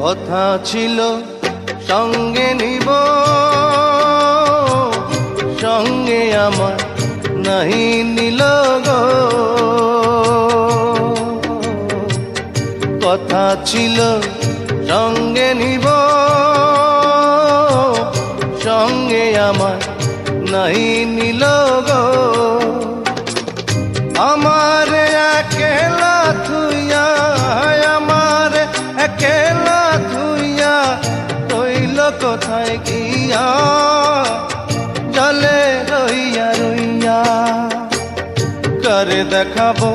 কথা ছিল সঙ্গে নিব, সঙ্গে আমার নাহি নিল গো। কথা ছিল সঙ্গে নিব, সঙ্গে আমার নাহি নিল গো। আমার একেলা থুইয়া, আমার একেলা থুইয়া রইল কোথায় গিয়া, জলে রইয়া রইয়া। করে দেখাবো